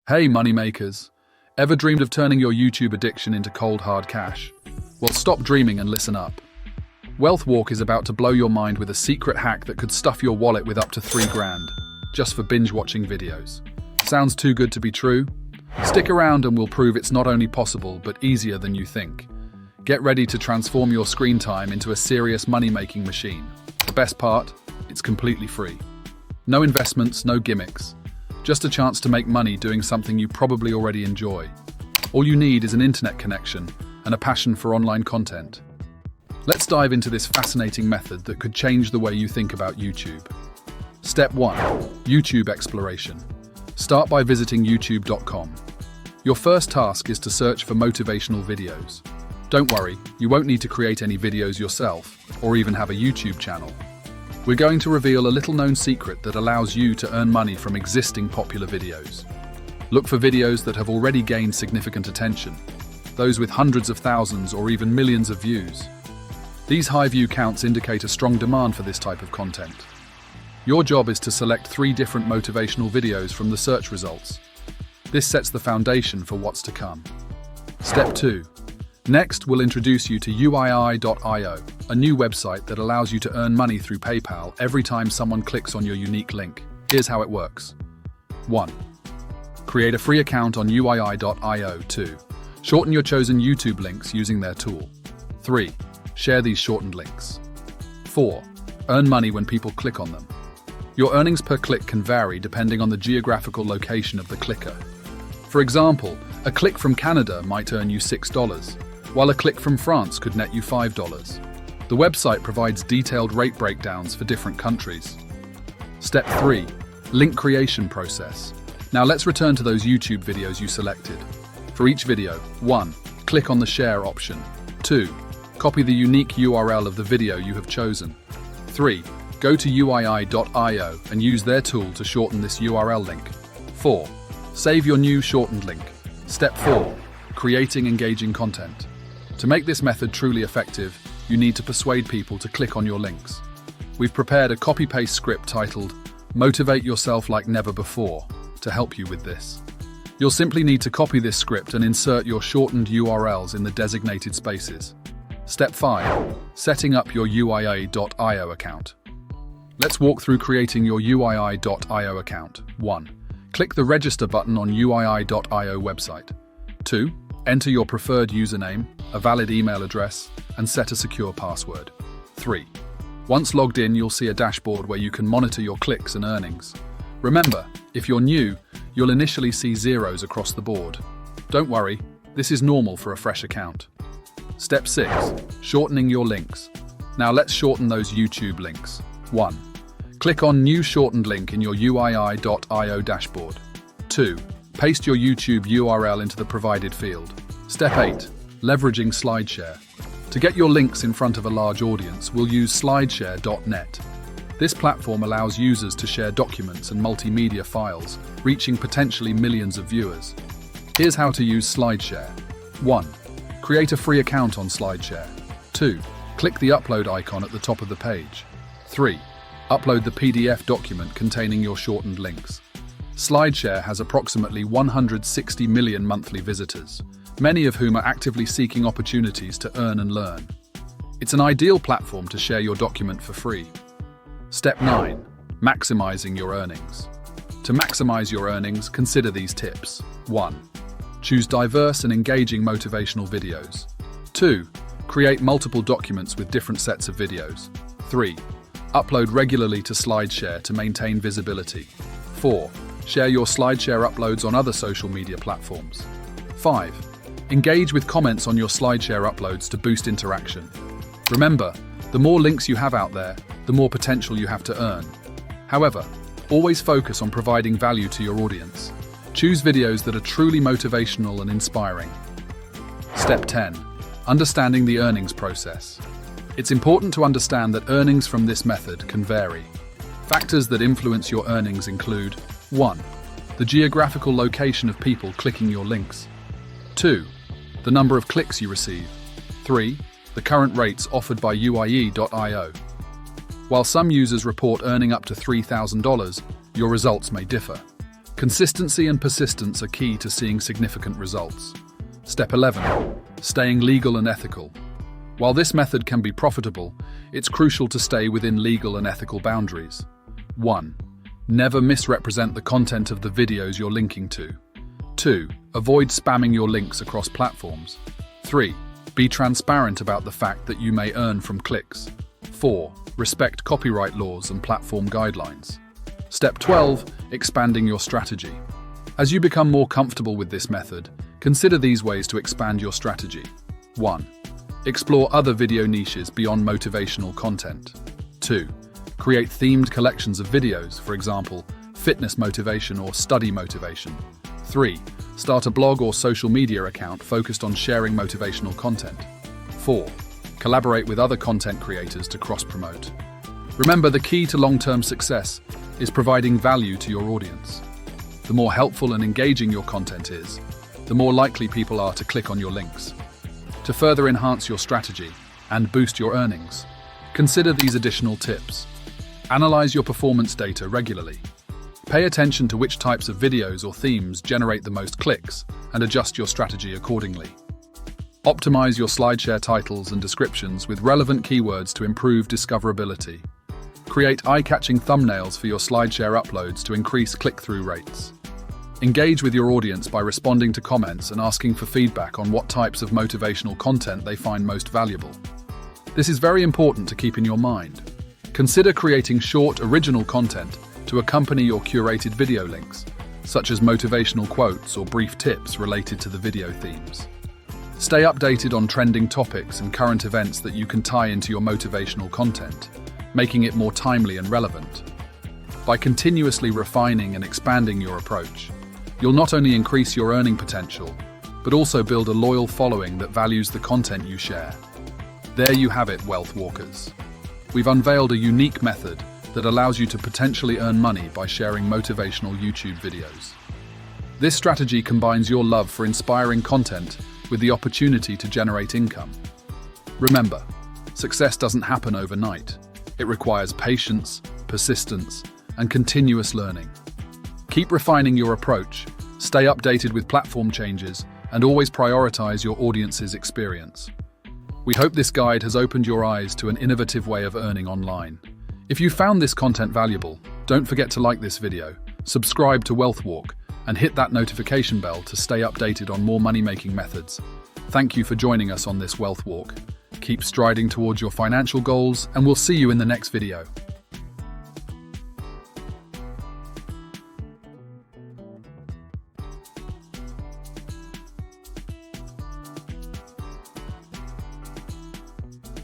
Hey moneymakers, ever dreamed of turning your YouTube addiction into cold hard cash? Well, stop dreaming and listen up. WealthWalk is about to blow your mind with a secret hack that could stuff your wallet with up to $3,000, just for binge watching videos. Sounds too good to be true? Stick around and we'll prove it's not only possible, but easier than you think. Get ready to transform your screen time into a serious money-making machine. The best part? It's completely free. No investments, no gimmicks. Just a chance to make money doing something you probably already enjoy. All you need is an internet connection and a passion for online content. Let's dive into this fascinating method that could change the way you think about YouTube. Step 1. YouTube exploration. Start by visiting youtube.com. Your first task is to search for motivational videos. Don't worry, you won't need to create any videos yourself, or even have a YouTube channel. We're going to reveal a little-known secret that allows you to earn money from existing popular videos. Look for videos that have already gained significant attention, those with hundreds of thousands or even millions of views. These high view counts indicate a strong demand for this type of content. Your job is to select 3 different motivational videos from the search results. This sets the foundation for what's to come. Step 2. Next, we'll introduce you to wealthwalk.io, a new website that allows you to earn money through PayPal every time someone clicks on your unique link. Here's how it works. 1. Create a free account on wealthwalk.io. 2. Shorten your chosen YouTube links using their tool. 3. Share these shortened links. 4. Earn money when people click on them. Your earnings per click can vary depending on the geographical location of the clicker. For example, a click from Canada might earn you $6, while a click from France could net you $5. The website provides detailed rate breakdowns for different countries. Step 3. Link creation process. Now let's return to those YouTube videos you selected. For each video, 1. Click on the share option. 2. Copy the unique URL of the video you have chosen. 3. Go to wealthwalk.io and use their tool to shorten this URL link. 4. Save your new shortened link. Step 4. Creating engaging content. To make this method truly effective, you need to persuade people to click on your links. We've prepared a copy-paste script titled, "Motivate Yourself Like Never Before," to help you with this. You'll simply need to copy this script and insert your shortened URLs in the designated spaces. Step 5. Setting up your wealthwalk.io account. Let's walk through creating your wealthwalk.io account. 1. Click the register button on wealthwalk.io website. 2. Enter your preferred username, a valid email address, and set a secure password. 3. Once logged in, you'll see a dashboard where you can monitor your clicks and earnings. Remember, if you're new, you'll initially see zeros across the board. Don't worry, this is normal for a fresh account. Step 6. Shortening your links. Now let's shorten those YouTube links. 1. Click on New Shortened Link in your wealthwalk.io dashboard. 2. Paste your YouTube URL into the provided field. Step 8. Leveraging SlideShare. To get your links in front of a large audience, we'll use slideshare.net. This platform allows users to share documents and multimedia files, reaching potentially millions of viewers. Here's how to use SlideShare. 1. Create a free account on SlideShare. 2. Click the upload icon at the top of the page. 3. Upload the PDF document containing your shortened links. SlideShare has approximately 160 million monthly visitors, many of whom are actively seeking opportunities to earn and learn. It's an ideal platform to share your document for free. Step 9. Maximizing your earnings. To maximize your earnings, consider these tips. 1. Choose diverse and engaging motivational videos. 2. Create multiple documents with different sets of videos. 3. Upload regularly to SlideShare to maintain visibility. 4. Share your SlideShare uploads on other social media platforms. 5. Engage with comments on your SlideShare uploads to boost interaction. Remember, the more links you have out there, the more potential you have to earn. However, always focus on providing value to your audience. Choose videos that are truly motivational and inspiring. Step 10. Understanding the earnings process. It's important to understand that earnings from this method can vary. Factors that influence your earnings include 1. The geographical location of people clicking your links. 2. The number of clicks you receive. 3. The current rates offered by wealthwalk.io. While some users report earning up to $3,000, your results may differ. Consistency and persistence are key to seeing significant results. Step 11. Staying legal and ethical. While this method can be profitable, it's crucial to stay within legal and ethical boundaries. 1. Never misrepresent the content of the videos you're linking to. 2. Avoid spamming your links across platforms. 3. Be transparent about the fact that you may earn from clicks. 4. Respect copyright laws and platform guidelines. Step 12. Expanding your strategy. As you become more comfortable with this method, consider these ways to expand your strategy. 1. Explore other video niches beyond motivational content. 2. Create themed collections of videos, for example, fitness motivation or study motivation. 3. Start a blog or social media account focused on sharing motivational content. 4. Collaborate with other content creators to cross-promote. Remember, the key to long-term success is providing value to your audience. The more helpful and engaging your content is, the more likely people are to click on your links. To further enhance your strategy and boost your earnings, consider these additional tips. Analyze your performance data regularly. Pay attention to which types of videos or themes generate the most clicks and adjust your strategy accordingly. Optimize your SlideShare titles and descriptions with relevant keywords to improve discoverability. Create eye-catching thumbnails for your SlideShare uploads to increase click-through rates. Engage with your audience by responding to comments and asking for feedback on what types of motivational content they find most valuable. This is very important to keep in your mind. Consider creating short, original content to accompany your curated video links, such as motivational quotes or brief tips related to the video themes. Stay updated on trending topics and current events that you can tie into your motivational content, making it more timely and relevant. By continuously refining and expanding your approach, you'll not only increase your earning potential, but also build a loyal following that values the content you share. There you have it, Wealth Walkers. We've unveiled a unique method that allows you to potentially earn money by sharing motivational YouTube videos. This strategy combines your love for inspiring content with the opportunity to generate income. Remember, success doesn't happen overnight. It requires patience, persistence, and continuous learning. Keep refining your approach, stay updated with platform changes, and always prioritize your audience's experience. We hope this guide has opened your eyes to an innovative way of earning online. If you found this content valuable, don't forget to like this video, subscribe to WealthWalk, and hit that notification bell to stay updated on more money-making methods. Thank you for joining us on this Wealth Walk. Keep striding towards your financial goals, and we'll see you in the next video.